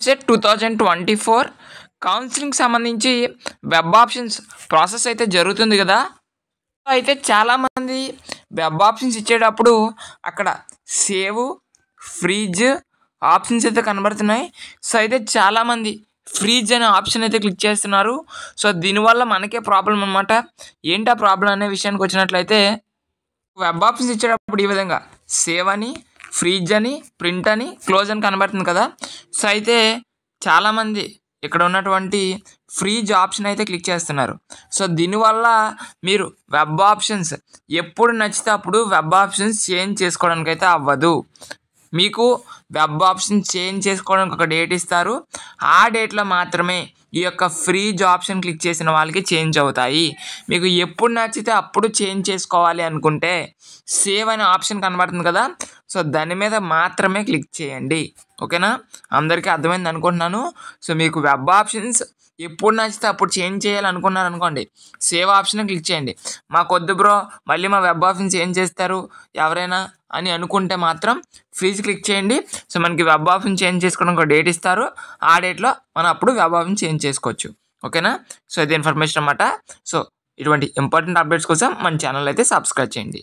Set 2024 counselling సంబంధించి web options process అయితే జరుగుతుంది కదా. అయితే చాలామంది వెబ్ ఆప్షన్స్ ఇచ్చేటప్పుడు అక్కడ సేవ్, ఫ్రీజ్ ఆప్షన్స్ అయితే కనబడుతున్నాయి. సో అయితే చాలామంది ఫ్రీజ్ అనే ఆప్షన్ అయితే క్లిక్ చేస్తున్నారు. సో దీనివల్ల మనకే ప్రాబ్లం అనమాట. ఏంటి ఆ ప్రాబ్లం అనే విషయానికి వచ్చినట్లయితే, వెబ్ ఆప్షన్స్ ఇచ్చేటప్పుడు ఈ విధంగా సేవ్ అని, ఫ్రీజ్ అని, ప్రింట్ అని, క్లోజ్ అని కనబడుతుంది కదా. సో అయితే చాలామంది ఇక్కడ ఉన్నటువంటి ఫ్రీజ్ ఆప్షన్ అయితే క్లిక్ చేస్తున్నారు. సో దీనివల్ల మీరు వెబ్ ఆప్షన్స్ ఎప్పుడు నచ్చితే అప్పుడు వెబ్ ఆప్షన్స్ చేంజ్ చేసుకోవడానికి అయితే అవ్వదు. మీకు వెబ్ ఆప్షన్ చేంజ్ చేసుకోవడానికి ఒక డేట్ ఇస్తారు. ఆ డేట్లో మాత్రమే ఈ యొక్క ఫ్రీజ్ ఆప్షన్ క్లిక్ చేసిన వాళ్ళకి చేంజ్ అవుతాయి. మీకు ఎప్పుడు నచ్చితే అప్పుడు చేంజ్ చేసుకోవాలి అనుకుంటే సేవ్ అనే ఆప్షన్ కనబడుతుంది కదా. సో దాని మీద మాత్రమే క్లిక్ చేయండి. ఓకేనా, అందరికీ అర్థమైంది అనుకుంటున్నాను. సో మీకు వెబ్ ఆప్షన్స్ ఎప్పుడు నచ్చితే అప్పుడు చేంజ్ చేయాలనుకున్నారు అనుకోండి, సేవ్ ఆప్షన్ క్లిక్ చేయండి. మాకొద్దు బ్రో, మళ్ళీ మా వెబ్ ఆప్షన్ చేంజ్ చేస్తారు ఎవరైనా అని అనుకుంటే మాత్రం ఫ్రీజ్ క్లిక్ చేయండి. సో మనకి వెబ్ ఆప్షన్ చేంజ్ చేసుకోవడానికి ఒక డేట్ ఇస్తారు. ఆ డేట్లో మనం అప్పుడు వెబ్ ఆప్షన్ చేంజ్ చేసుకోవచ్చు. ఓకేనా, సో ఇది ఇన్ఫర్మేషన్ అన్నమాట. సో ఇటువంటి ఇంపార్టెంట్ అప్డేట్స్ కోసం మన ఛానల్ అయితే సబ్స్క్రైబ్ చేయండి.